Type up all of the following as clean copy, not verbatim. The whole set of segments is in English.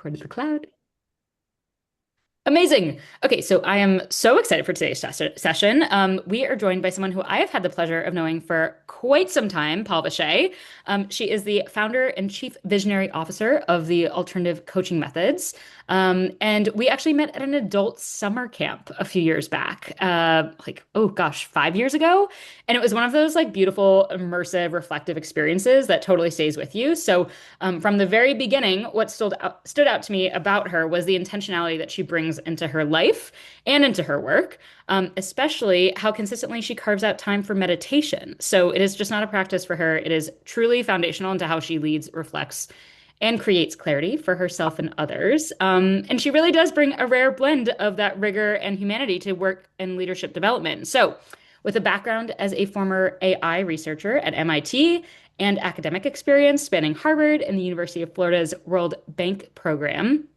Recorded the cloud. Amazing. Okay, so I am so excited for today's session. We are joined by someone who I have had the pleasure of knowing for quite some time, Paul Bichet. She is the founder and chief visionary officer of the Alternative Coaching Methods. And we actually met at an adult summer camp a few years back, oh gosh, 5 years ago. And it was one of those like beautiful, immersive, reflective experiences that totally stays with you. So from the very beginning, what stood out to me about her was the intentionality that she brings into her life and into her work, especially how consistently she carves out time for meditation. So it is just not a practice for her. It is truly foundational into how she leads, reflects, and creates clarity for herself and others. And she really does bring a rare blend of that rigor and humanity to work and leadership development. So, with a background as a former AI researcher at MIT and academic experience spanning Harvard and the University of Florida's World Bank program,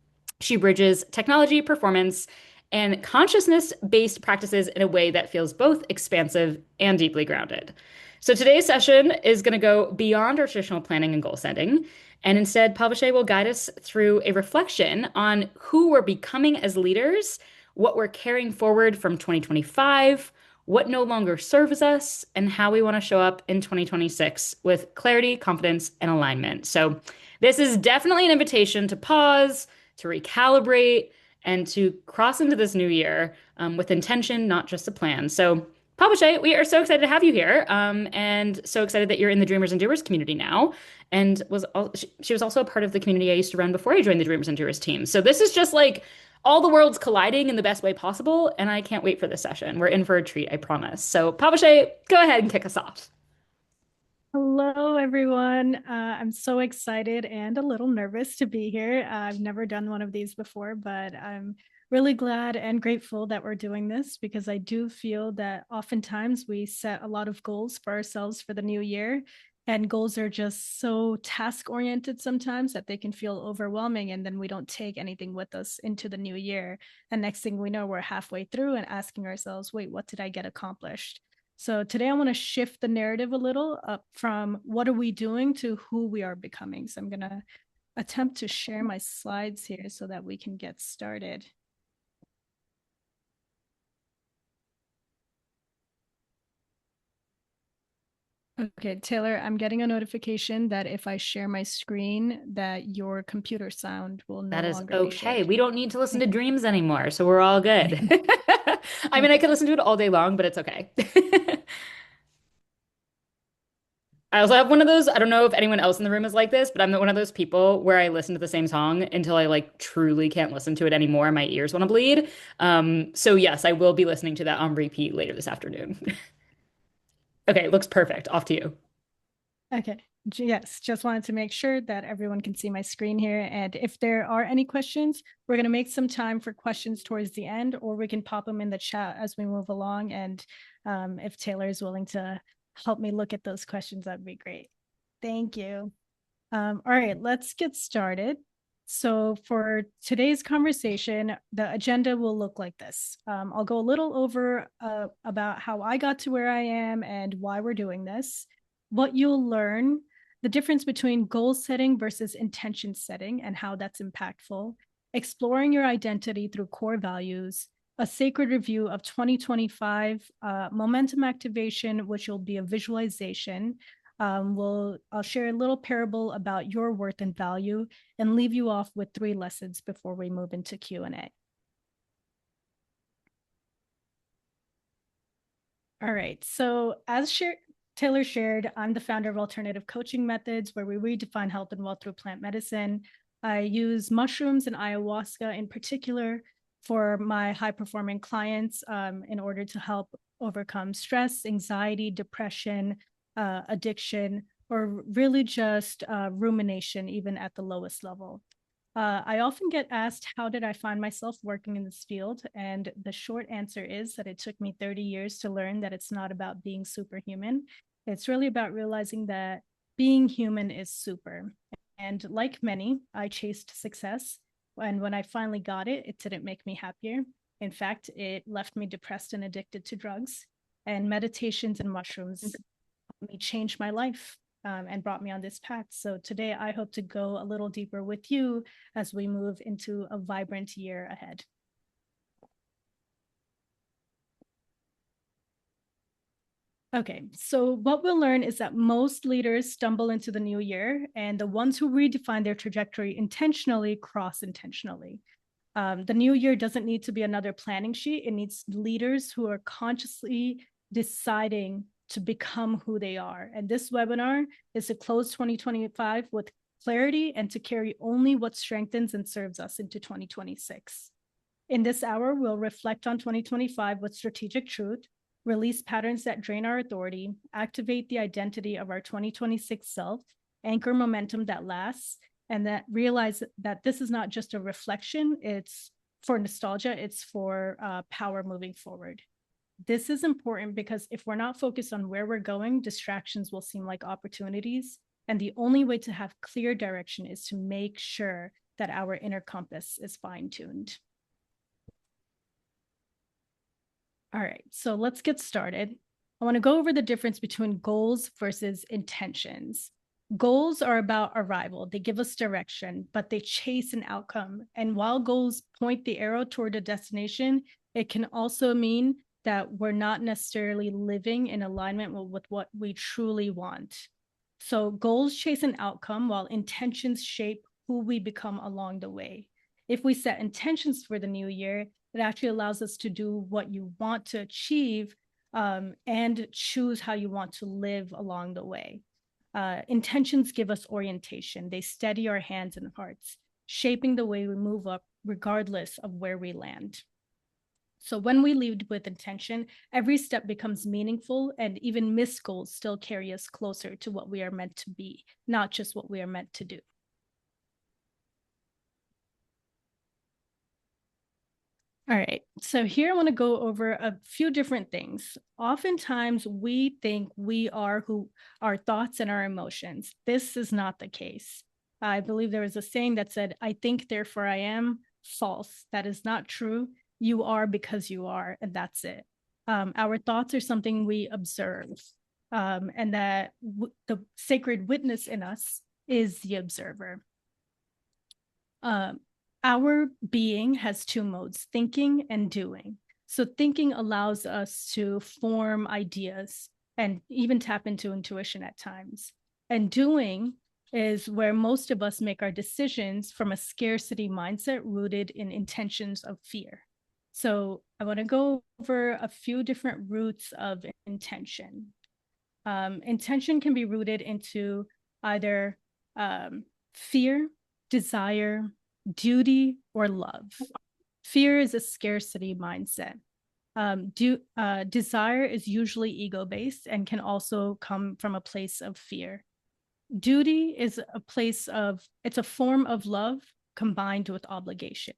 she bridges technology, performance, and consciousness-based practices in a way that feels both expansive and deeply grounded. So today's session is going to go beyond our traditional planning and goal setting, and instead, Pavel will guide us through a reflection on who we're becoming as leaders, what we're carrying forward from 2025, what no longer serves us, and how we want to show up in 2026 with clarity, confidence, and alignment. So this is definitely an invitation to pause, to recalibrate, and to cross into this new year with intention, not just a plan. So, Pavel, we are so excited to have you here, and so excited that you're in the Dreamers and Doers community now. And she was also a part of the community I used to run before I joined the Dreamers and Doers team. So this is just like all the worlds colliding in the best way possible, and I can't wait for this session. We're in for a treat, I promise. So, Pavel, go ahead and kick us off. Hello, everyone. I'm so excited and a little nervous to be here. I've never done one of these before, but I'm really glad and grateful that we're doing this because I do feel that oftentimes we set a lot of goals for ourselves for the new year, and goals are just so task oriented sometimes that they can feel overwhelming, and then we don't take anything with us into the new year. And next thing we know, we're halfway through and asking ourselves, wait, what did I get accomplished? So today I want to shift the narrative a little up from what are we doing to who we are becoming. So I'm going to attempt to share my slides here so that we can get started. Okay, Taylor, I'm getting a notification that if I share my screen, that your computer sound will no That is longer be okay. shared. We don't need to listen to dreams anymore, so we're all good. I mean, I could Okay. listen to it all day long, but it's okay. I also have one of those. I don't know if anyone else in the room is like this, but I'm one of those people where I listen to the same song until I like truly can't listen to it anymore. My ears want to bleed. So yes, I will be listening to that on repeat later this afternoon. Okay, looks perfect. Off to you. Okay. Yes, just wanted to make sure that everyone can see my screen here. And if there are any questions, we're going to make some time for questions towards the end, or we can pop them in the chat as we move along. And if Taylor is willing to help me look at those questions, that'd be great. Thank you. All right, let's get started. So for today's conversation, the agenda will look like this. I'll go a little over about how I got to where I am and why we're doing this, what you'll learn, the difference between goal setting versus intention setting and how that's impactful, exploring your identity through core values, a sacred review of 2025, momentum activation, which will be a visualization. I'll share a little parable about your worth and value and leave you off with 3 lessons before we move into Q&A. All right, so Taylor shared, I'm the founder of Alternative Coaching Methods, where we redefine health and wealth through plant medicine. I use mushrooms and ayahuasca in particular for my high-performing clients in order to help overcome stress, anxiety, depression, addiction, or really just rumination, even at the lowest level. I often get asked, how did I find myself working in this field? And the short answer is that it took me 30 years to learn that it's not about being superhuman. It's really about realizing that being human is super. And like many, I chased success. And when I finally got it, it didn't make me happier. In fact, it left me depressed and addicted to drugs. And meditations and mushrooms helped me change my life. and brought me on this path. So today I hope to go a little deeper with you as we move into a vibrant year ahead. Okay, so what we'll learn is that most leaders stumble into the new year, and the ones who redefine their trajectory intentionally cross intentionally. The new year doesn't need to be another planning sheet. It needs leaders who are consciously deciding to become who they are. And this webinar is to close 2025 with clarity and to carry only what strengthens and serves us into 2026. In this hour, we'll reflect on 2025 with strategic truth, release patterns that drain our authority, activate the identity of our 2026 self, anchor momentum that lasts, and that realize that this is not just a reflection, it's for nostalgia, it's for power moving forward. This is important because if we're not focused on where we're going, distractions will seem like opportunities. And the only way to have clear direction is to make sure that our inner compass is fine-tuned. All right, so let's get started. I want to go over the difference between goals versus intentions. Goals are about arrival. They give us direction, but they chase an outcome. And while goals point the arrow toward a destination, it can also mean that we're not necessarily living in alignment with what we truly want. So goals chase an outcome while intentions shape who we become along the way. If we set intentions for the new year, it actually allows us to do what you want to achieve and choose how you want to live along the way. Intentions give us orientation. They steady our hands and hearts, shaping the way we move up regardless of where we land. So when we lead with intention, every step becomes meaningful, and even missed goals still carry us closer to what we are meant to be, not just what we are meant to do. All right, so here I want to go over a few different things. Oftentimes we think we are who our thoughts and our emotions. This is not the case. I believe there was a saying that said, "I think, therefore I am." False. That is not true. You are because you are, and that's it. Our thoughts are something we observe, and that the sacred witness in us is the observer. Our being has two modes, thinking and doing. So thinking allows us to form ideas and even tap into intuition at times. And doing is where most of us make our decisions from a scarcity mindset rooted in intentions of fear. So I want to go over a few different roots of intention. Intention can be rooted into either fear, desire, duty, or love. Fear is a scarcity mindset. Desire is usually ego-based and can also come from a place of fear. Duty is it's a form of love combined with obligation.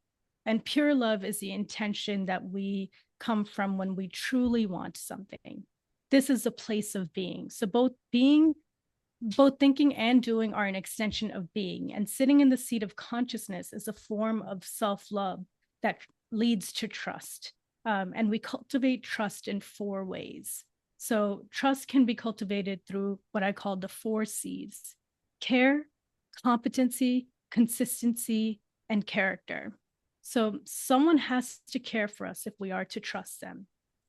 And pure love is the intention that we come from when we truly want something. This is a place of being. So both thinking and doing are an extension of being, and sitting in the seat of consciousness is a form of self-love that leads to trust. And we cultivate trust in 4 ways. So trust can be cultivated through what I call the 4 C's: care, competency, consistency, and character. So someone has to care for us if we are to trust them.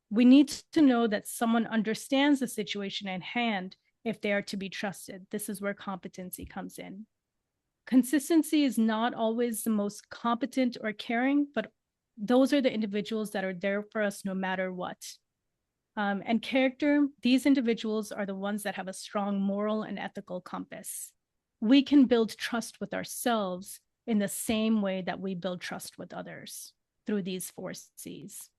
We need to know that someone understands the situation at hand if they are to be trusted. This is where competency comes in. Consistency is not always the most competent or caring, but those are the individuals that are there for us no matter what. And character, these individuals are the ones that have a strong moral and ethical compass. We can build trust with ourselves in the same way that we build trust with others through these 4 C's.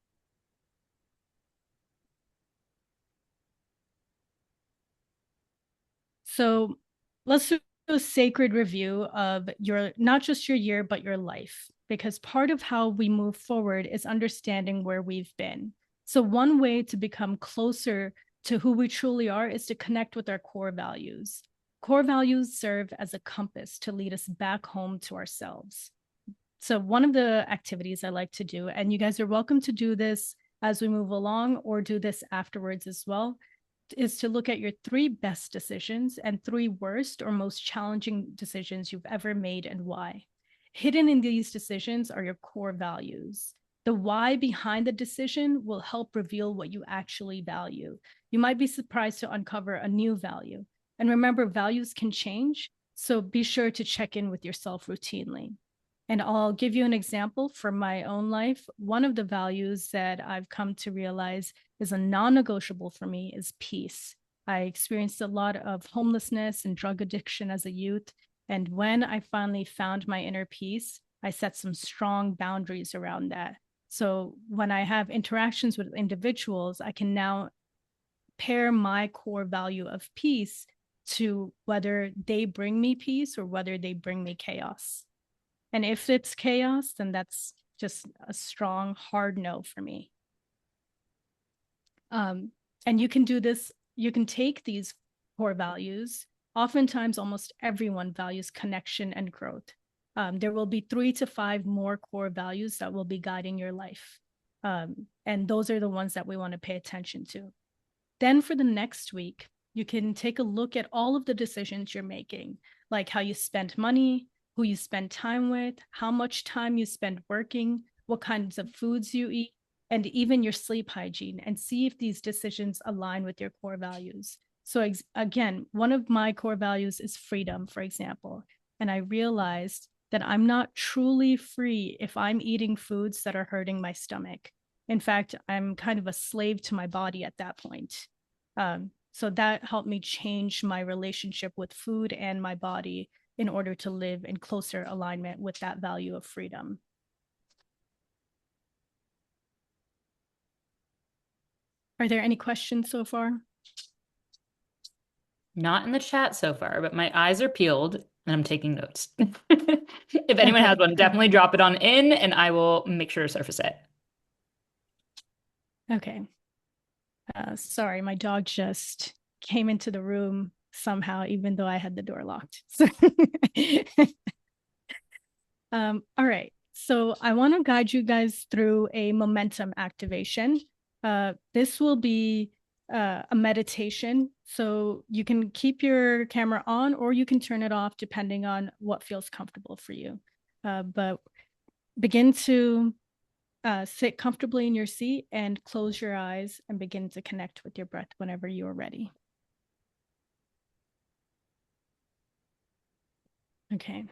So let's do a sacred review of not just your year, but your life, because part of how we move forward is understanding where we've been. So one way to become closer to who we truly are is to connect with our core values. Core values serve as a compass to lead us back home to ourselves. So one of the activities I like to do, and you guys are welcome to do this as we move along or do this afterwards as well, is to look at your 3 best decisions and 3 worst or most challenging decisions you've ever made and why. Hidden in these decisions are your core values. The why behind the decision will help reveal what you actually value. You might be surprised to uncover a new value. And remember, values can change, so be sure to check in with yourself routinely. And I'll give you an example from my own life. One of the values that I've come to realize is a non-negotiable for me is peace. I experienced a lot of homelessness and drug addiction as a youth. And when I finally found my inner peace, I set some strong boundaries around that. So when I have interactions with individuals, I can now pair my core value of peace to whether they bring me peace or whether they bring me chaos. And if it's chaos, then that's just a strong, hard no for me. And you can do this, you can take these core values. Oftentimes, almost everyone values connection and growth. There will be 3 to 5 more core values that will be guiding your life. And those are the ones that we want to pay attention to. Then for the next week, you can take a look at all of the decisions you're making, like how you spend money, who you spend time with, how much time you spend working, what kinds of foods you eat, and even your sleep hygiene, and see if these decisions align with your core values. So again, one of my core values is freedom, for example. And I realized that I'm not truly free if I'm eating foods that are hurting my stomach. In fact, I'm kind of a slave to my body at that point. So that helped me change my relationship with food and my body in order to live in closer alignment with that value of freedom. Are there any questions so far? Not in the chat so far, but my eyes are peeled and I'm taking notes. If anyone has one, definitely drop it on in and I will make sure to surface it. Okay. Sorry, my dog just came into the room somehow, even though I had the door locked. So all right. So I want to guide you guys through a momentum activation. This will be a meditation. So you can keep your camera on or you can turn it off depending on what feels comfortable for you. But begin to sit comfortably in your seat and close your eyes and begin to connect with your breath whenever you are ready. Okay.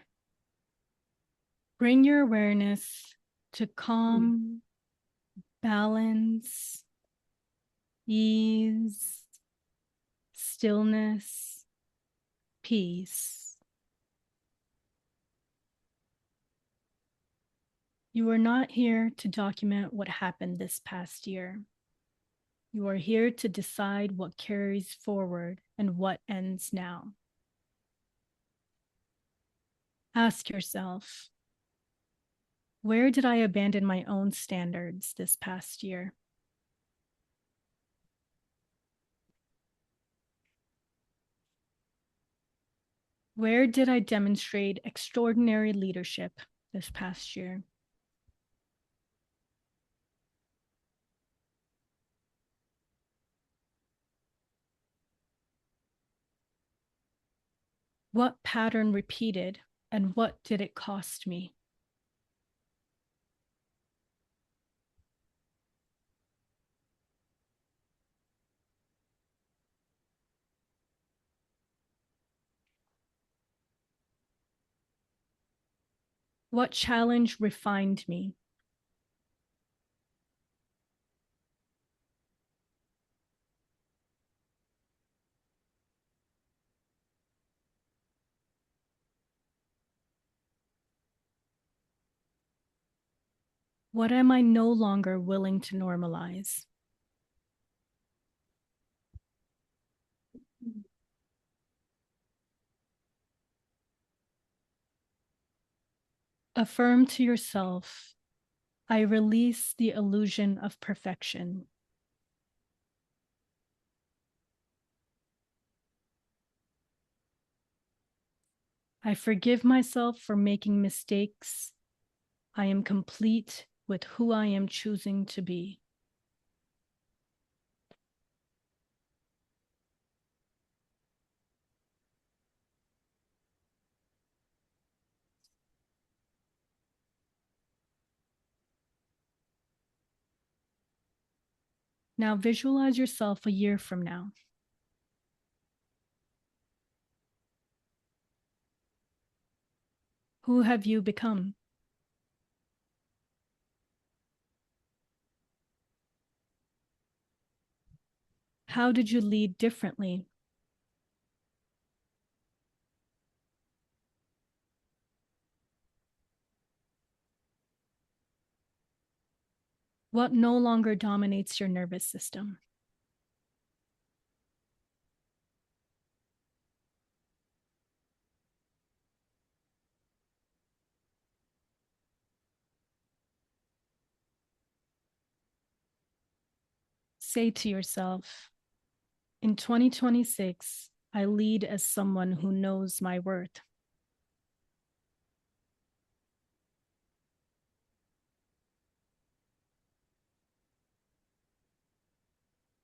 Bring your awareness to calm, balance, ease, stillness, peace. You are not here to document what happened this past year. You are here to decide what carries forward and what ends now. Ask yourself, where did I abandon my own standards this past year? Where did I demonstrate extraordinary leadership this past year? What pattern repeated and what did it cost me? What challenge refined me? What am I no longer willing to normalize? Affirm to yourself, I release the illusion of perfection. I forgive myself for making mistakes. I am complete with who I am choosing to be. Now visualize yourself a year from now. Who have you become? How did you lead differently? What no longer dominates your nervous system? Say to yourself, in 2026, I lead as someone who knows my worth.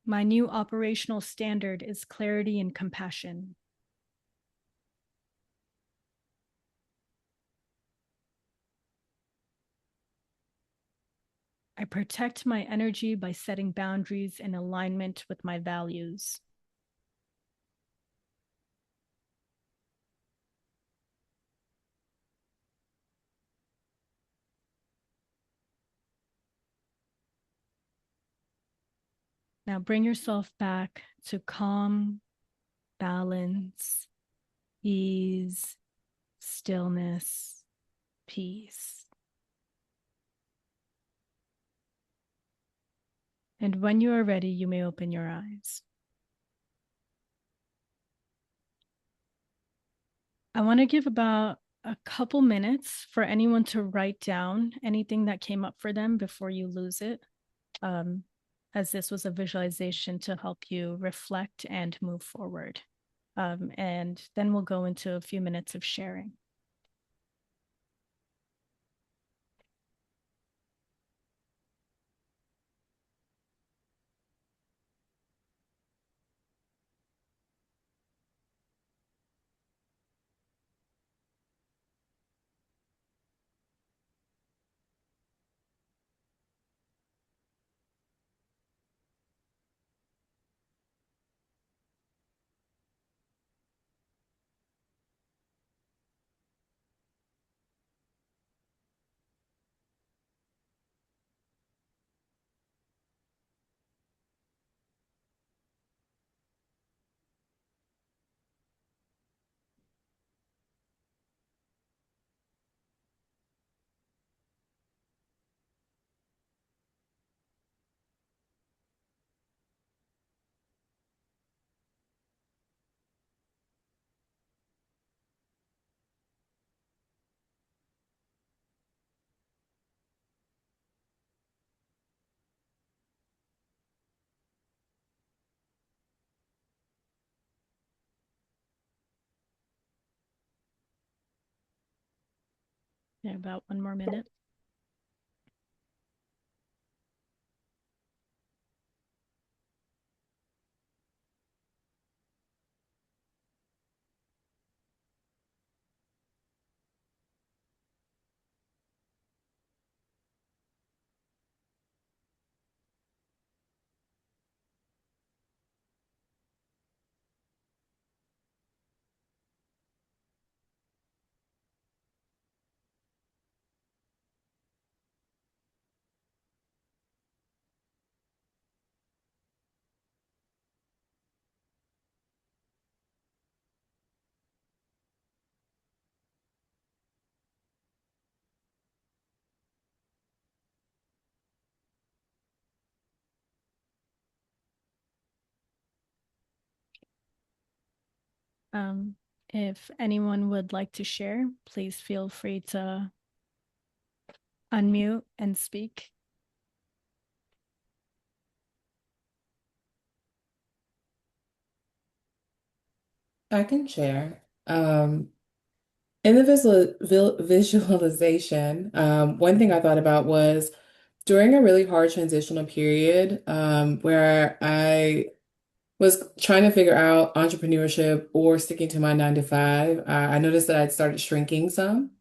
My new operational standard is clarity and compassion. I protect my energy by setting boundaries in alignment with my values. Now bring yourself back to calm, balance, ease, stillness, peace. And when you are ready, you may open your eyes. I want to give about a couple minutes for anyone to write down anything that came up for them before you lose it, um, as this was a visualization to help you reflect and move forward. And then we'll go into a few minutes of sharing. Yeah, about one more minute. Um, if anyone would like to share, please feel free to unmute and speak. I can share. In the visualization, one thing I thought about was during a really hard transitional period, where I was trying to figure out entrepreneurship or sticking to my 9 to 5. I noticed that I'd started shrinking some.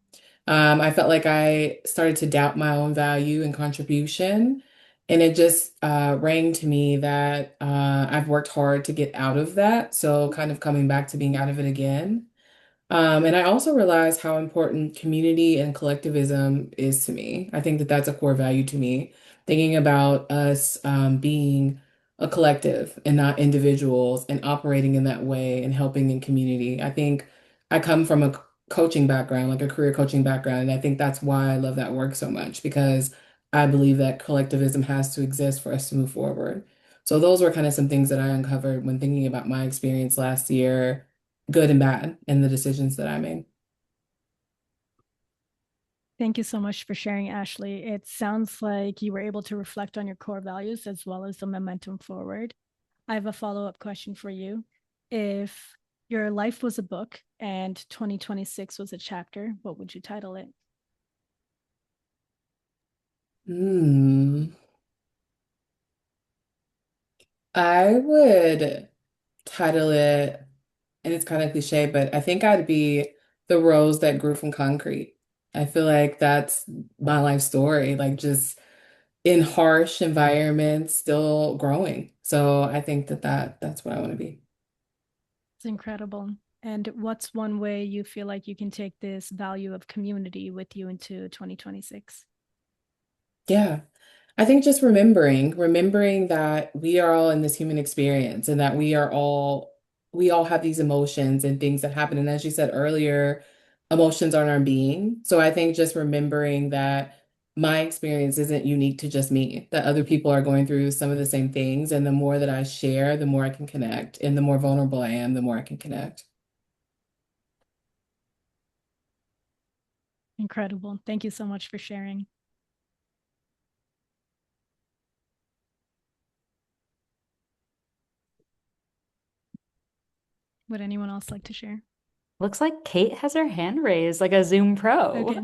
I felt like I started to doubt my own value and contribution. And it just rang to me that I've worked hard to get out of that. So kind of coming back to being out of it again. And I also realized how important community and collectivism is to me. I think that that's a core value to me. Thinking about us being a collective and not individuals and operating in that way and helping in community. I think I come from a coaching background, like a career coaching background, and I think that's why I love that work so much because I believe that collectivism has to exist for us to move forward. So those were kind of some things that I uncovered when thinking about my experience last year, good and bad, in the decisions that I made. Thank you so much for sharing, Ashley. It sounds like you were able to reflect on your core values as well as the momentum forward. I have a follow-up question for you. If your life was a book and 2026 was a chapter, what would you title it? Hmm. I would title it, and it's kind of cliche, but I think I'd be The Rose That Grew from Concrete. I feel like that's my life story, like just in harsh environments, still growing. So I think that, that's what I want to be. It's incredible. And what's one way you feel like you can take this value of community with you into 2026? Yeah. I think just remembering that we are all in this human experience and that we all have these emotions and things that happen. And as you said earlier, emotions aren't our being. So I think just remembering that my experience isn't unique to just me, that other people are going through some of the same things. And the more that I share, the more I can connect. And the more vulnerable I am, the more I can connect. Incredible. Thank you so much for sharing. Would anyone else like to share? Looks like Kate has her hand raised like a Zoom pro. Okay.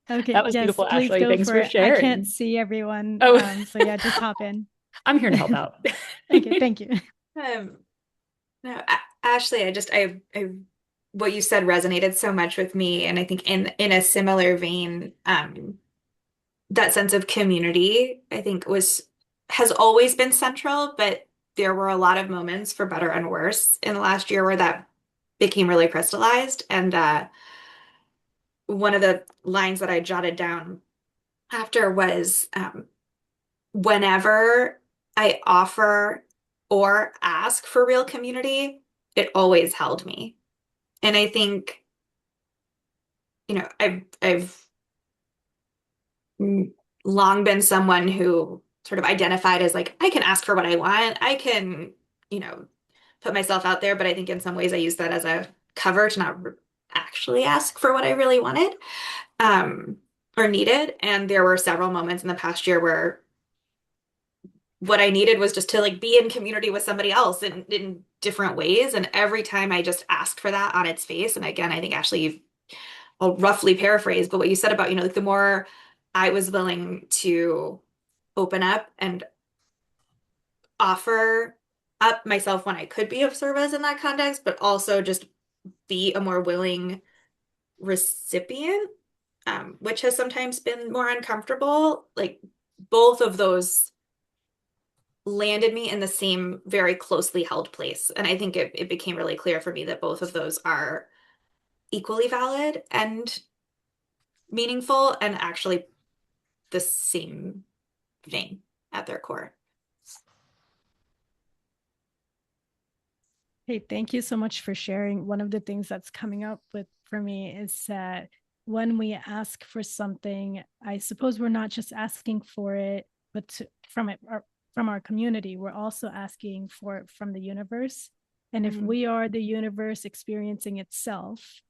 Okay. That was Yes, beautiful, please Ashley. go Thanks for for it. I can't sharing. see everyone. Oh, So yeah, just hop in. I'm here to help out. Okay. Thank you. Um, no, Ashley, what you said resonated so much with me, and I think in a similar vein, that sense of community, I think has always been central, but there were a lot of moments, for better and worse, in the last year where that became really crystallized. And one of the lines that I jotted down after was, whenever I offer or ask for real community, it always held me. And I think, I've long been someone who sort of identified as like, I can ask for what I want. I can, you know, put myself out there, but I think in some ways I use that as a cover to not actually ask for what I really wanted, um, or needed. And there were several moments in the past year where what I needed was just to like be in community with somebody else in different ways. And every time I just asked for that on its face, and again, I think Ashley, I'll roughly paraphrase, but what you said about, like the more I was willing to open up and offer up myself when I could be of service in that context, but also just be a more willing recipient, which has sometimes been more uncomfortable. Like both of those landed me in the same very closely held place. And I think it became really clear for me that both of those are equally valid and meaningful and actually the same thing at their core. Hey, thank you so much for sharing. One of the things that's coming up with for me is that when we ask for something, I suppose we're not just asking for it, but from our community, we're also asking for it from the universe. And if we are the universe experiencing itself,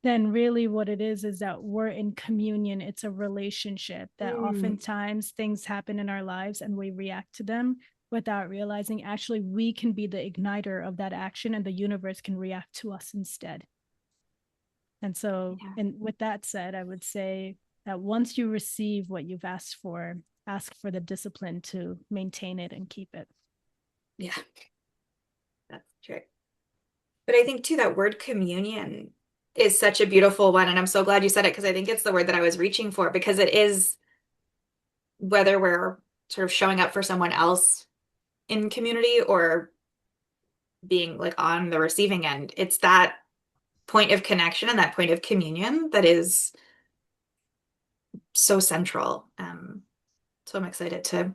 then really what it is that we're in communion. It's a relationship that oftentimes things happen in our lives and we react to them without realizing actually we can be the igniter of that action and the universe can react to us instead. And so, and with that said, I would say that once you receive what you've asked for, ask for the discipline to maintain it and keep it. Yeah, that's true. But I think too, that word communion is such a beautiful one. And I'm so glad you said it because I think it's the word that I was reaching for because it is whether we're sort of showing up for someone else in community or being like on the receiving end. It's that point of connection and that point of communion that is so central. So I'm excited to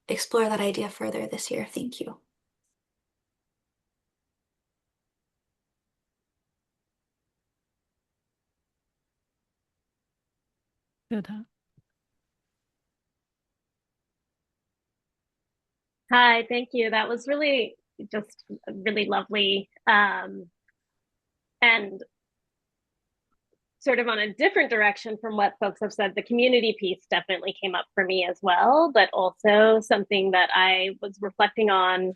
explore that idea further this year. Thank you. Sudha. Hi, thank you. That was really just really lovely. And sort of on a different direction from what folks have said, the community piece definitely came up for me as well, but also something that I was reflecting on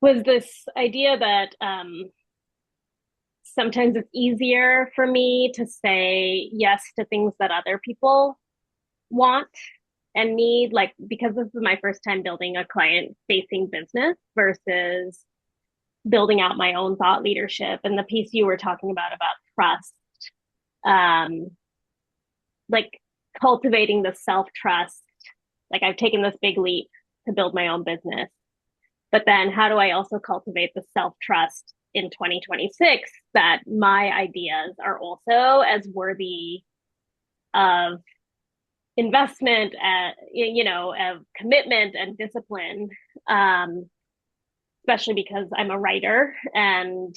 was this idea that sometimes it's easier for me to say yes to things that other people want and need, like because this is my first time building a client facing business versus building out my own thought leadership. And the piece you were talking about trust, like cultivating the self-trust. Like I've taken this big leap to build my own business, but then how do I also cultivate the self-trust in 2026 that my ideas are also as worthy of investment, of commitment and discipline, especially because I'm a writer and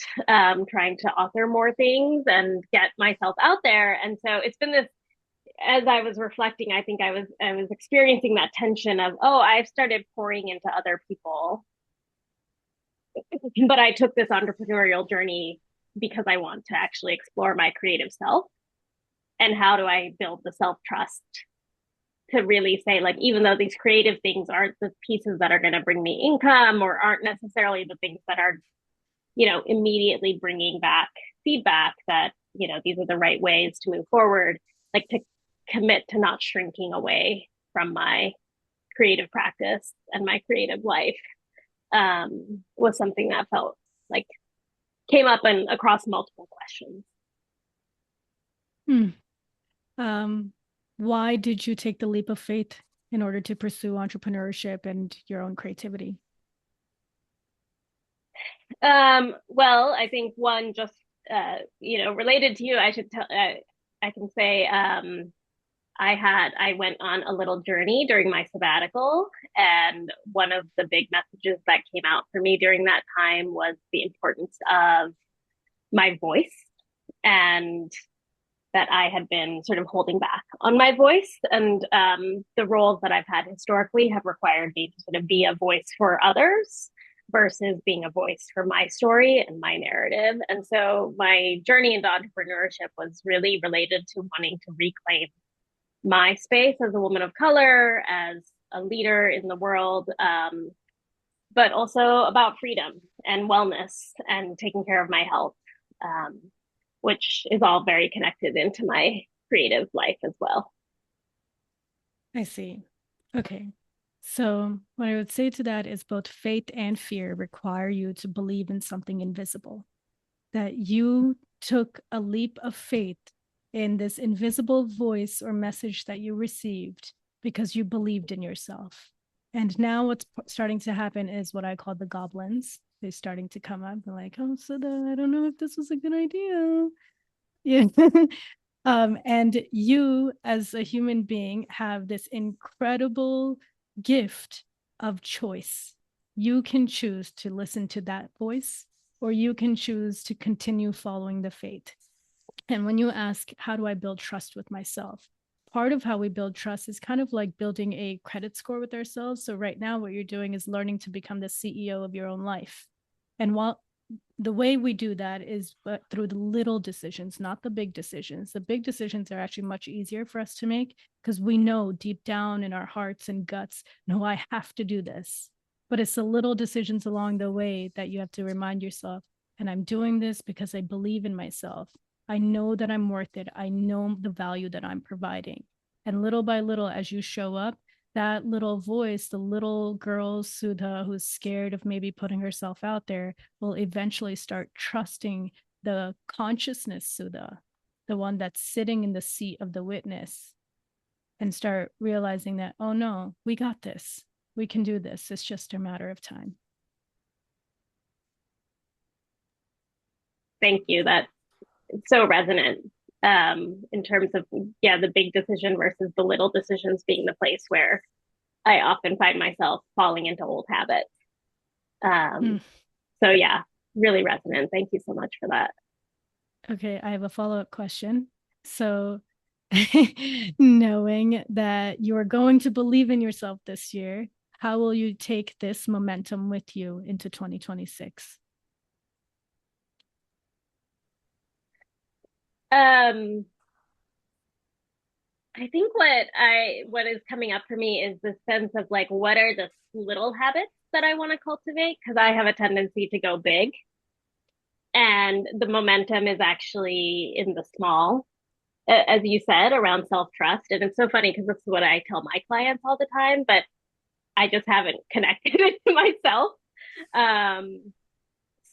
trying to author more things and get myself out there. And so it's been this, as I was reflecting, I think I was experiencing that tension of, oh, I've started pouring into other people, but I took this entrepreneurial journey because I want to actually explore my creative self. And how do I build the self-trust to really say, like, even though these creative things aren't the pieces that are going to bring me income or aren't necessarily the things that are, immediately bringing back feedback, that, these are the right ways to move forward, like to commit to not shrinking away from my creative practice and my creative life, was something that felt like came up and across multiple questions. Why did you take the leap of faith in order to pursue entrepreneurship and your own creativity? Well, I think one just, related to you, I can say, I went on a little journey during my sabbatical, and one of the big messages that came out for me during that time was the importance of my voice, and that I had been sort of holding back on my voice. And the roles that I've had historically have required me to sort of be a voice for others versus being a voice for my story and my narrative. And so my journey into entrepreneurship was really related to wanting to reclaim my space as a woman of color, as a leader in the world, but also about freedom and wellness and taking care of my health, which is all very connected into my creative life as well. I see. Okay. So what I would say to that is both faith and fear require you to believe in something invisible, that you took a leap of faith in this invisible voice or message that you received because you believed in yourself. And now what's starting to happen is what I call the goblins. They're starting to come up. They're like, oh, so I don't know if this was a good idea. Yeah. And you, as a human being, have this incredible gift of choice. You can choose to listen to that voice, or you can choose to continue following the faith. And when you ask, how do I build trust with myself? Part of how we build trust is kind of like building a credit score with ourselves. So right now, what you're doing is learning to become the CEO of your own life. And while the way we do that is through the little decisions, not the big decisions. The big decisions are actually much easier for us to make because we know deep down in our hearts and guts, no, I have to do this. But it's the little decisions along the way that you have to remind yourself, and I'm doing this because I believe in myself. I know that I'm worth it. I know the value that I'm providing. And little by little, as you show up, that little voice, the little girl Sudha who's scared of maybe putting herself out there, will eventually start trusting the consciousness Sudha, the one that's sitting in the seat of the witness. and start realizing that, oh no, we got this. We can do this. It's just a matter of time. Thank you. That's so resonant in terms of, yeah, the big decision versus the little decisions being the place where I often find myself falling into old habits. So yeah, really resonant. Thank you so much for that. Okay, I have a follow-up question. So knowing that you are going to believe in yourself this year, how will you take this momentum with you into 2026? I think what is coming up for me is the sense of like, what are the little habits that I want to cultivate? Because I have a tendency to go big, and the momentum is actually in the small, as you said, around self trust. And it's so funny because this is what I tell my clients all the time, but I just haven't connected it to myself. Um,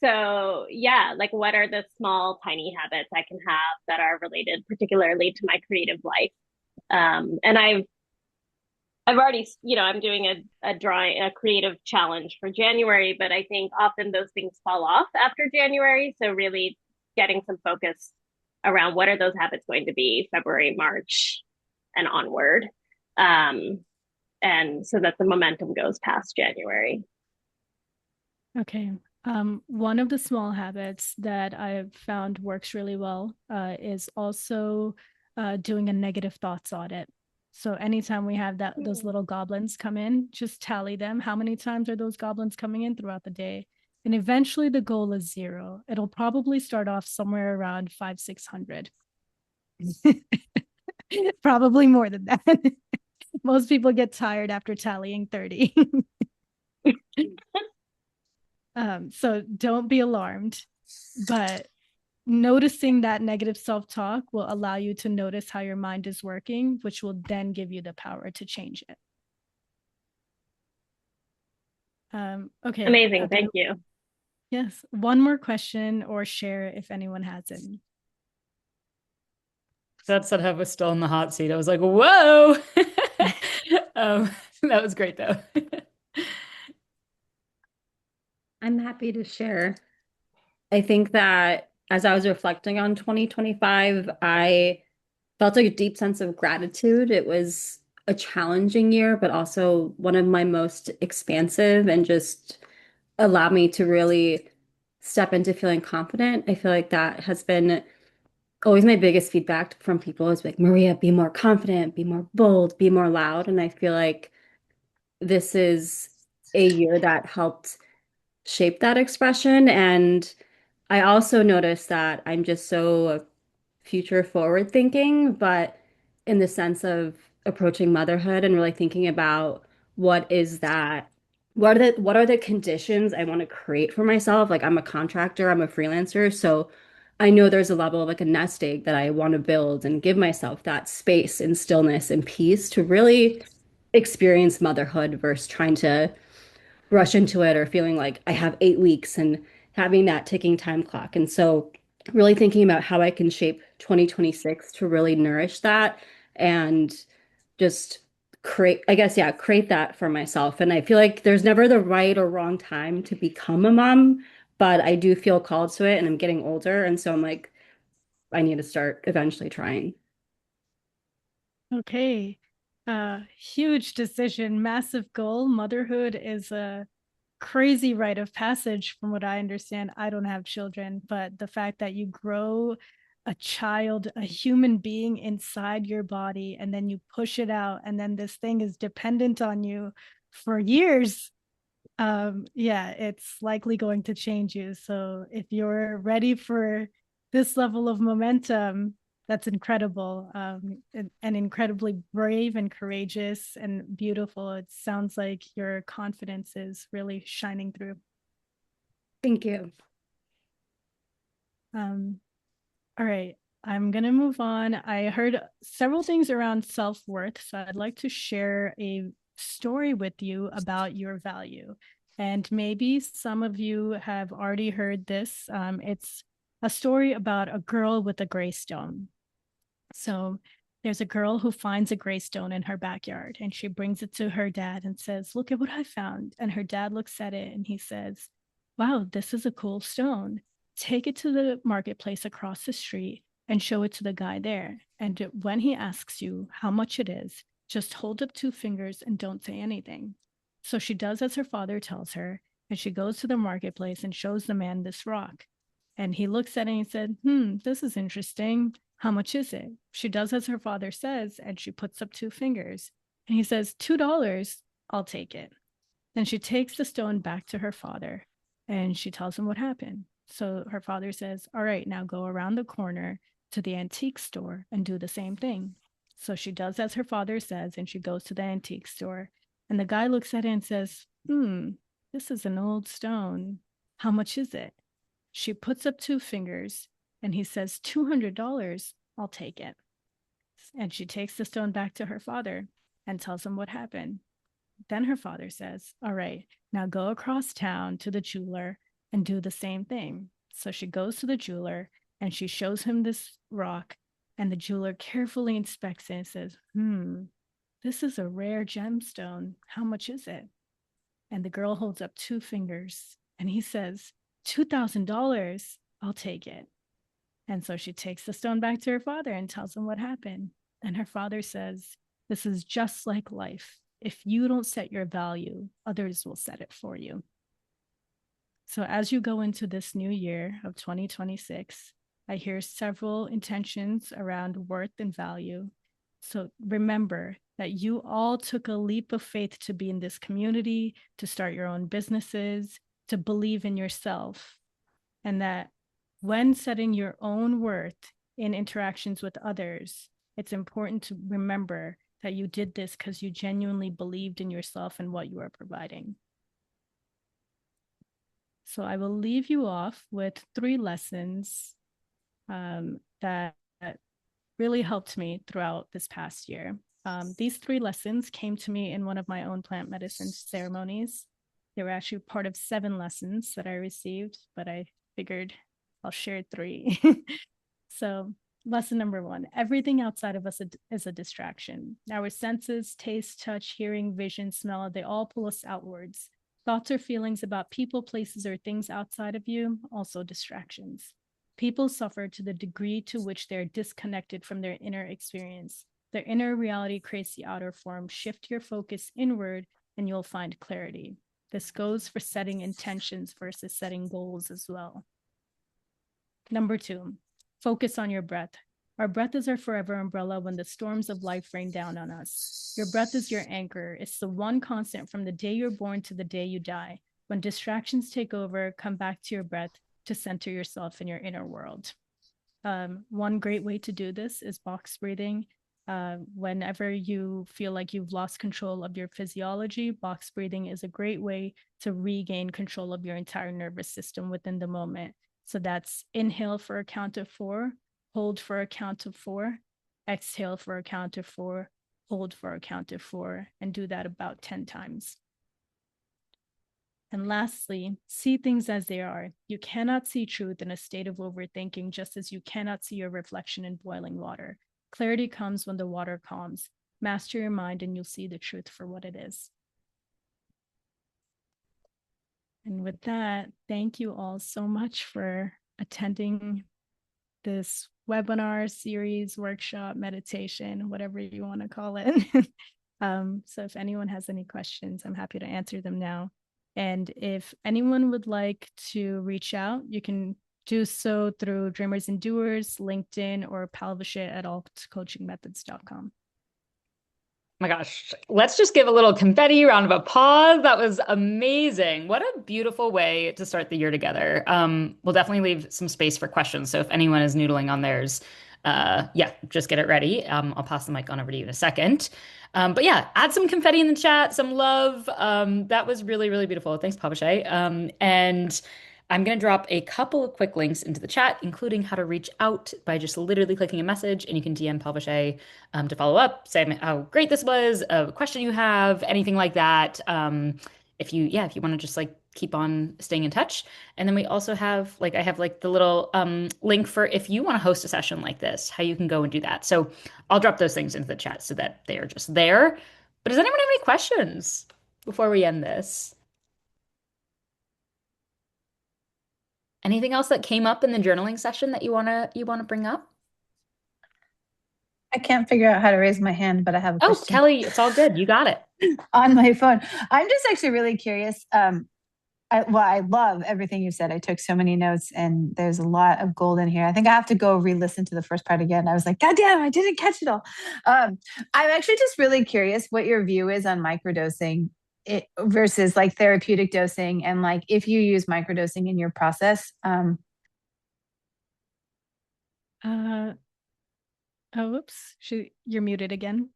so yeah, like what are the small, tiny habits I can have that are related particularly to my creative life? And I've already, I'm doing a creative challenge for January, but I think often those things fall off after January. So really getting some focus around what are those habits going to be February, March, and onward. And so that the momentum goes past January. Okay. One of the small habits that I've found works really well is also doing a negative thoughts audit. So anytime we have those little goblins come in, just tally them. How many times are those goblins coming in throughout the day? And eventually the goal is 0. It'll probably start off somewhere around 500, 600. Probably more than that. Most people get tired after tallying 30. So don't be alarmed, but noticing that negative self-talk will allow you to notice how your mind is working, which will then give you the power to change it. Okay. Amazing. Thank you. Yes. One more question or share if anyone has any. That said, I was still in the hot seat. I was like, whoa. That was great though. I'm happy to share. I think that as I was reflecting on 2025, I felt like a deep sense of gratitude. It was a challenging year, but also one of my most expansive and just allowed me to really step into feeling confident. I feel like that has been always my biggest feedback from people is like, Maria, be more confident, be more bold, be more loud. And I feel like this is a year that helped shape that expression. And I also noticed that I'm just so future forward thinking, but in the sense of approaching motherhood and really thinking about what is that, what are the conditions I want to create for myself? Like I'm a contractor, I'm a freelancer, so I know there's a level of like a nest egg that I want to build and give myself that space and stillness and peace to really experience motherhood versus trying to rush into it or feeling like I have 8 weeks and having that ticking time clock. And so, really thinking about how I can shape 2026 to really nourish that and just create, I guess, yeah, create that for myself. And I feel like there's never the right or wrong time to become a mom, but I do feel called to it and I'm getting older. And so I'm like, I need to start eventually trying. Okay. Huge decision, massive goal. Motherhood is a crazy rite of passage from what I understand. I don't have children, but the fact that you grow a child, a human being inside your body, and then you push it out, and then this thing is dependent on you for years. Yeah, it's likely going to change you. So if you're ready for this level of momentum, that's incredible, and incredibly brave and courageous and beautiful. It sounds like your confidence is really shining through. Thank you. All right, I'm going to move on. I heard several things around self-worth, so I'd like to share a story with you about your value. And maybe some of you have already heard this. It's a story about a girl with a gray stone. So There's a girl who finds a gray stone in her backyard and she brings it to her dad and says, "Look at what I found." And her dad looks at it and he says, "Wow, this is a cool stone. Take it to the marketplace across the street and show it to the guy there. And when he asks you how much it is, just hold up two fingers and don't say anything." So she does as her father tells her, and she goes to the marketplace and shows the man this rock. And he looks at it and he said, "This is interesting. How much is it?" She does as her father says, and she puts up two fingers. And he says, $2, I'll take it. Then she takes the stone back to her father and she tells him what happened. So her father says, "All right, now go around the corner to the antique store and do the same thing." So she does as her father says, and she goes to the antique store. And the guy looks at it and says, this is an old stone. How much is it?" She puts up two fingers and he says, $200, I'll take it. And she takes the stone back to her father and tells him what happened. Then her father says, "All right, now go across town to the jeweler and do the same thing." So she goes to the jeweler and she shows him this rock, and the jeweler carefully inspects it and says, this is a rare gemstone. How much is it?" And the girl holds up two fingers and he says, $2,000, I'll take it. And so she takes the stone back to her father and tells him what happened. And her father says, "This is just like life. If you don't set your value, others will set it for you." So as you go into this new year of 2026, I hear several intentions around worth and value. So remember that you all took a leap of faith to be in this community, to start your own businesses, to believe in yourself, and that when setting your own worth in interactions with others, it's important to remember that you did this because you genuinely believed in yourself and what you are providing. So I will leave you off with 3 lessons that really helped me throughout this past year. These 3 lessons came to me in one of my own plant medicine ceremonies. They were actually part of 7 lessons that I received, but I figured I'll share 3. So lesson number 1, everything outside of us is a distraction. Our senses, taste, touch, hearing, vision, smell, they all pull us outwards. Thoughts or feelings about people, places, or things outside of you, also distractions. People suffer to the degree to which they're disconnected from their inner experience. Their inner reality creates the outer form. Shift your focus inward and you'll find clarity. This goes for setting intentions versus setting goals as well. Number 2, focus on your breath. Our breath is our forever umbrella when the storms of life rain down on us. Your breath is your anchor. It's the one constant from the day you're born to the day you die. When distractions take over, come back to your breath to center yourself in your inner world. One great way to do this is box breathing. Whenever you feel like you've lost control of your physiology, box breathing is a great way to regain control of your entire nervous system within the moment. So that's inhale for a count of 4, hold for a count of 4, exhale for a count of 4, hold for a count of 4, and do that about 10 times. And lastly, see things as they are. You cannot see truth in a state of overthinking, just as you cannot see your reflection in boiling water. Clarity comes when the water calms. Master your mind and you'll see the truth for what it is. And with that, thank you all so much for attending this webinar, series, workshop, meditation, whatever you want to call it. So if anyone has any questions, I'm happy to answer them now. And if anyone would like to reach out, you can do so through Dreamers and Doers, LinkedIn, or palvishay at altcoachingmethods.com. My gosh, let's just give a little confetti round of applause. That was amazing. What a beautiful way to start the year together. We'll definitely leave some space for questions. So if anyone is noodling on theirs, yeah, just get it ready. I'll pass the mic on over to you in a second. But yeah, add some confetti in the chat, some love. That was really, really beautiful. Thanks, Pavashay. And I'm going to drop a couple of quick links into the chat, including how to reach out by just literally clicking a message, and you can DM Pavashay to follow up, say how great this was, a question you have, anything like that. If you want to just like keep on staying in touch. And then we also have like I have like the little link for if you want to host a session like this, how you can go and do that. So I'll drop those things into the chat so that they are just there. But does anyone have any questions before we end this? Anything else that came up in the journaling session that you wanna bring up? I can't figure out how to raise my hand, but I have a Oh, question Kelly, it's all good. You got it. on my phone. I'm just actually really curious. I love everything you said. I took so many notes and there's a lot of gold in here. I think I have to go re-listen to the first part again. I was like, God damn, I didn't catch it all. I'm actually just really curious what your view is on microdosing versus like therapeutic dosing, and like if you use microdosing in your process. Oh, whoops. You're muted again.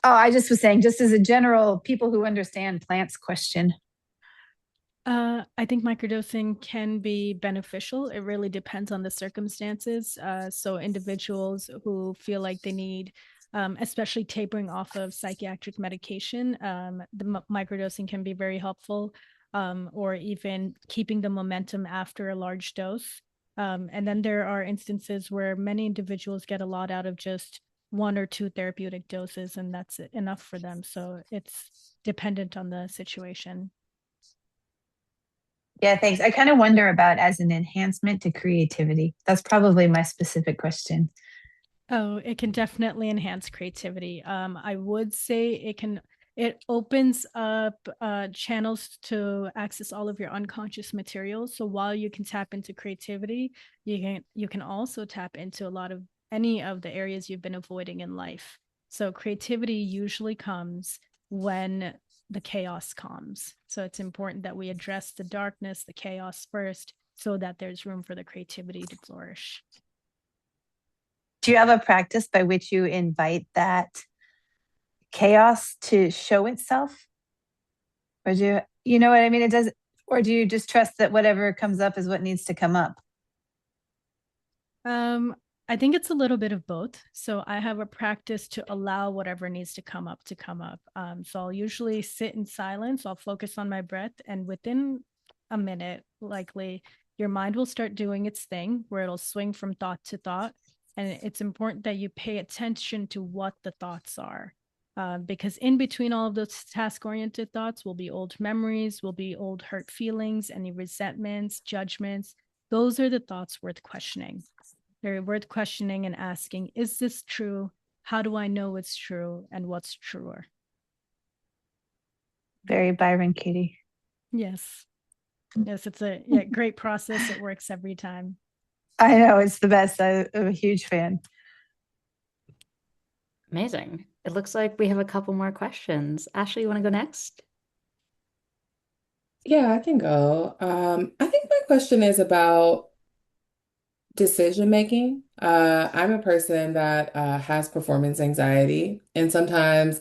Oh, I just was saying, just as a general people who understand plants question. I think microdosing can be beneficial. It really depends on the circumstances. So individuals who feel like they need, especially tapering off of psychiatric medication, the microdosing can be very helpful, or even keeping the momentum after a large dose. And then there are instances where many individuals get a lot out of just 1 or 2 therapeutic doses, and that's enough for them. So it's dependent on the situation. Yeah, thanks. I kind of wonder about as an enhancement to creativity. That's probably my specific question. Oh, it can definitely enhance creativity. I would say it opens up channels to access all of your unconscious materials. So while you can tap into creativity, you can also tap into a lot of any of the areas you've been avoiding in life. So creativity usually comes when the chaos comes. So it's important that we address the darkness, the chaos first, so that there's room for the creativity to flourish. Do you have a practice by which you invite that chaos to show itself? Or you know what I mean? It does, or do you just trust that whatever comes up is what needs to come up? I think it's a little bit of both. So I have a practice to allow whatever needs to come up to come up. So I'll usually sit in silence. I'll focus on my breath, and within a minute, likely, your mind will start doing its thing where it'll swing from thought to thought. And it's important that you pay attention to what the thoughts are. Because in between all of those task-oriented thoughts will be old memories, will be old hurt feelings, any resentments, judgments. Those are the thoughts worth questioning. They're worth questioning and asking, is this true? How do I know it's true? And what's truer? Very Byron Katie. Yes. Yes, it's a great process. It works every time. I know, it's the best. I'm a huge fan. Amazing. It looks like we have a couple more questions. Ashley, you want to go next? Yeah, I can go. I think my question is about decision making. I'm a person that has performance anxiety, and sometimes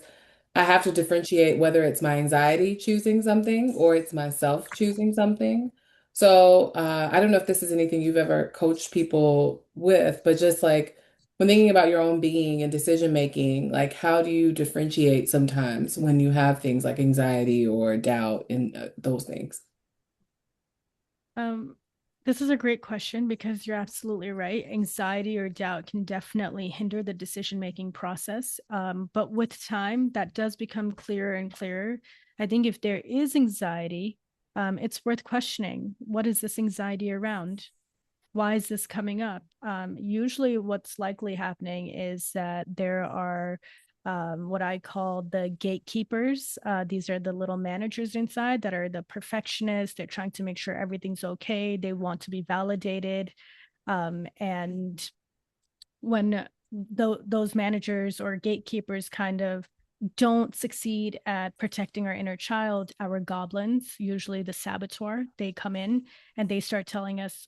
I have to differentiate whether it's my anxiety choosing something or it's myself choosing something. So I don't know if this is anything you've ever coached people with, but just like when thinking about your own being and decision making, like how do you differentiate sometimes when you have things like anxiety or doubt and those things? Um, this is a great question because you're absolutely right. Anxiety or doubt can definitely hinder the decision-making process. But with time, that does become clearer and clearer. I think if there is anxiety, it's worth questioning. What is this anxiety around? Why is this coming up? Usually what's likely happening is that there are what I call the gatekeepers. These are the little managers inside that are the perfectionists. They're trying to make sure everything's okay. They want to be validated. And when those managers or gatekeepers kind of don't succeed at protecting our inner child, our goblins, usually the saboteur, they come in and they start telling us,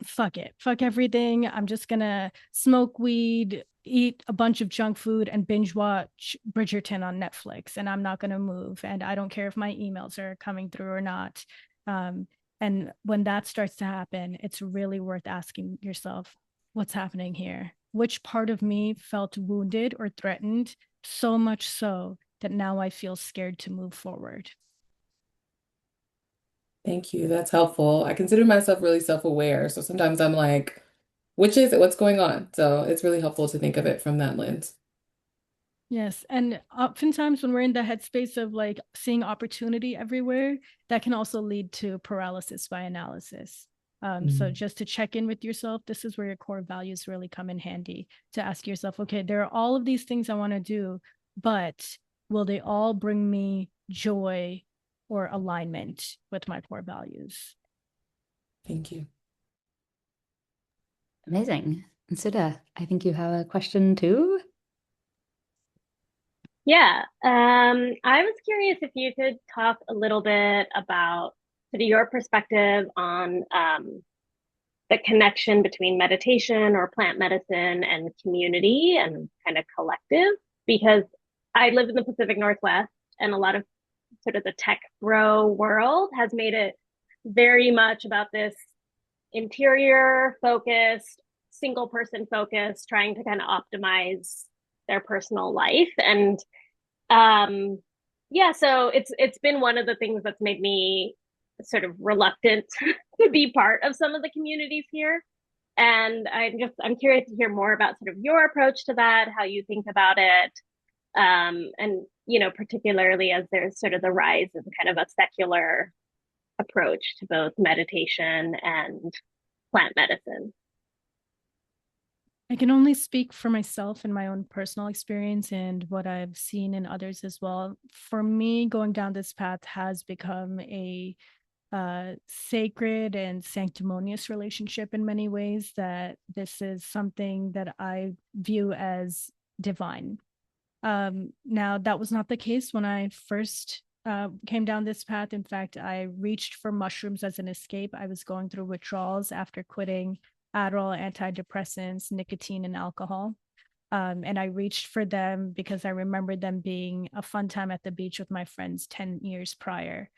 fuck it, fuck everything. I'm just gonna smoke weed, eat a bunch of junk food, and binge watch Bridgerton on Netflix. And I'm not gonna move. And I don't care if my emails are coming through or not. And when that starts to happen, it's really worth asking yourself, what's happening here? Which part of me felt wounded or threatened? So much so that now I feel scared to move forward. Thank you. That's helpful. I consider myself really self-aware. So sometimes I'm like, which is it? What's going on? So it's really helpful to think of it from that lens. Yes. And oftentimes when we're in the headspace of like seeing opportunity everywhere, that can also lead to paralysis by analysis. So Mm. just to check in with yourself, this is where your core values really come in handy to ask yourself, okay, there are all of these things I want to do, but will they all bring me joy or alignment with my core values? Thank you. Amazing. And Sudha, I think you have a question too. Yeah. I was curious if you could talk a little bit about sort of your perspective on the connection between meditation or plant medicine and community and kind of collective, because I live in the Pacific Northwest and a lot of sort of the tech bro world has made it very much about this interior focused, single person focused, trying to kind of optimize their personal life. And um yeah, so it's been one of the things that's made me sort of reluctant to be part of some of the communities here. And I'm curious to hear more about sort of your approach to that, how you think about it. And particularly as there's sort of the rise of kind of a secular approach to both meditation and plant medicine. I can only speak for myself and my own personal experience and what I've seen in others as well. For me, going down this path has become a sacred and sanctimonious relationship in many ways, that this is something that I view as divine. Now, that was not the case when I first came down this path. In fact, I reached for mushrooms as an escape. I was going through withdrawals after quitting Adderall, antidepressants, nicotine, and alcohol. And I reached for them because I remembered them being a fun time at the beach with my friends 10 years prior.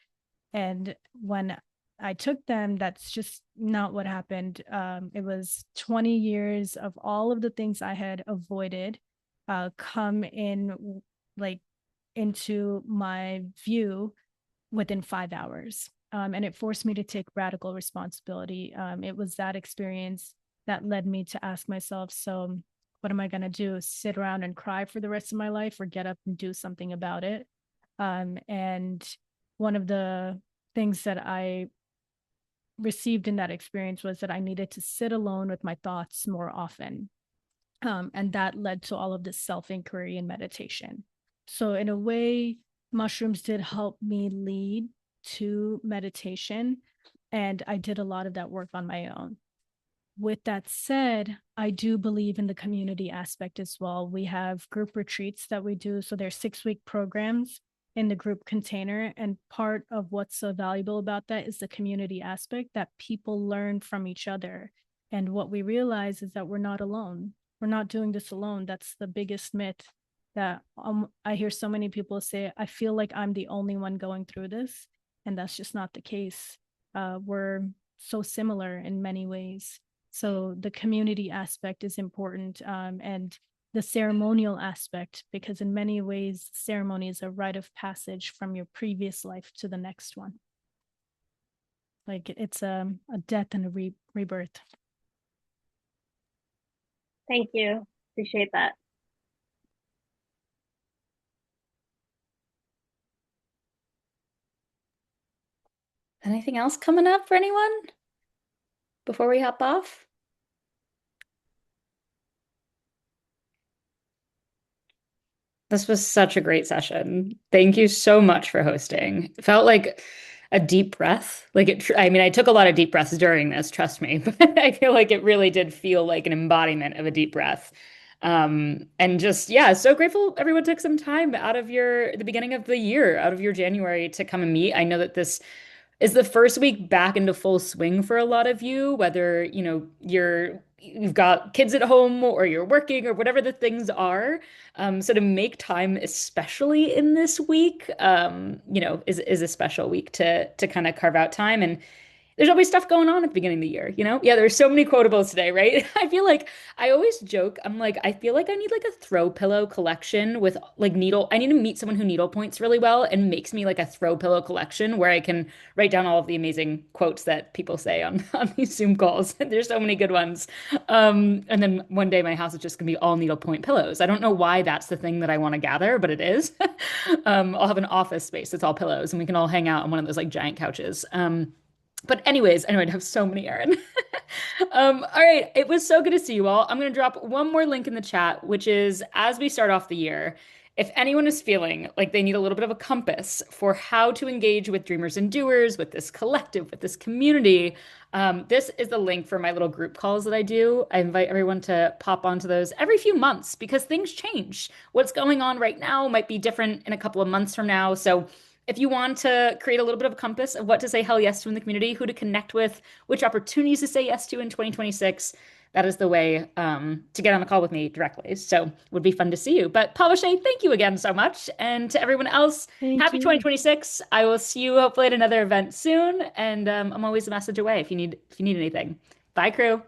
And when I took them, that's just not what happened. It was 20 years of all of the things I had avoided come in, like, into my view within 5 hours. And it forced me to take radical responsibility. It was that experience that led me to ask myself, so what am I going to do? Sit around and cry for the rest of my life, or get up and do something about it? And one of the things that I received in that experience was that I needed to sit alone with my thoughts more often. And that led to all of this self inquiry and meditation. So, in a way, mushrooms did help me lead to meditation. And I did a lot of that work on my own. With that said, I do believe in the community aspect as well. We have group retreats that we do. So they're 6-week programs in the group container. And part of what's so valuable about that is the community aspect, that people learn from each other. And what we realize is that we're not alone. We're not doing this alone. That's the biggest myth that I hear so many people say, I feel like I'm the only one going through this. And that's just not the case. We're so similar in many ways. So the community aspect is important, and the ceremonial aspect, because in many ways, ceremony is a rite of passage from your previous life to the next one. Like it's a death and a rebirth. Thank you. Appreciate that. Anything else coming up for anyone before we hop off? This was such a great session. Thank you so much for hosting. It felt like a deep breath. I mean, I took a lot of deep breaths during this, trust me, but I feel like it really did feel like an embodiment of a deep breath. And just, yeah, so grateful everyone took some time out of the beginning of the year, out of your January to come and meet. I know that this is the first week back into full swing for a lot of you, whether, you've got kids at home or you're working or whatever the things are. So to make time, especially in this week, is a special week to kind of carve out time. And there's always stuff going on at the beginning of the year, you know? Yeah, there's so many quotables today, right? I feel like I always joke, I'm like, I feel like I need like a throw pillow collection with like needle. I need to meet someone who needle points really well and makes me like a throw pillow collection where I can write down all of the amazing quotes that people say on, on these Zoom calls. There's so many good ones. And then one day my house is just gonna be all needlepoint pillows. I don't know why that's the thing that I want to gather, but it is. I'll have an office space that's all pillows, and we can all hang out on one of those like giant couches. But anyways, anyway, I have so many, Erin. All right, it was so good to see you all. I'm going to drop one more link in the chat, which is as we start off the year, if anyone is feeling like they need a little bit of a compass for how to engage with dreamers and doers, with this collective, with this community, this is the link for my little group calls that I do. I invite everyone to pop onto those every few months because things change. What's going on right now might be different in a couple of months from now. So if you want to create a little bit of a compass of what to say hell yes to in the community, who to connect with, which opportunities to say yes to in 2026, that is the way to get on the call with me directly. So it would be fun to see you. But Paul Vache, thank you again so much. And to everyone else, Thank happy you. 2026. I will see you hopefully at another event soon. And I'm always a message away if you need anything. Bye, crew.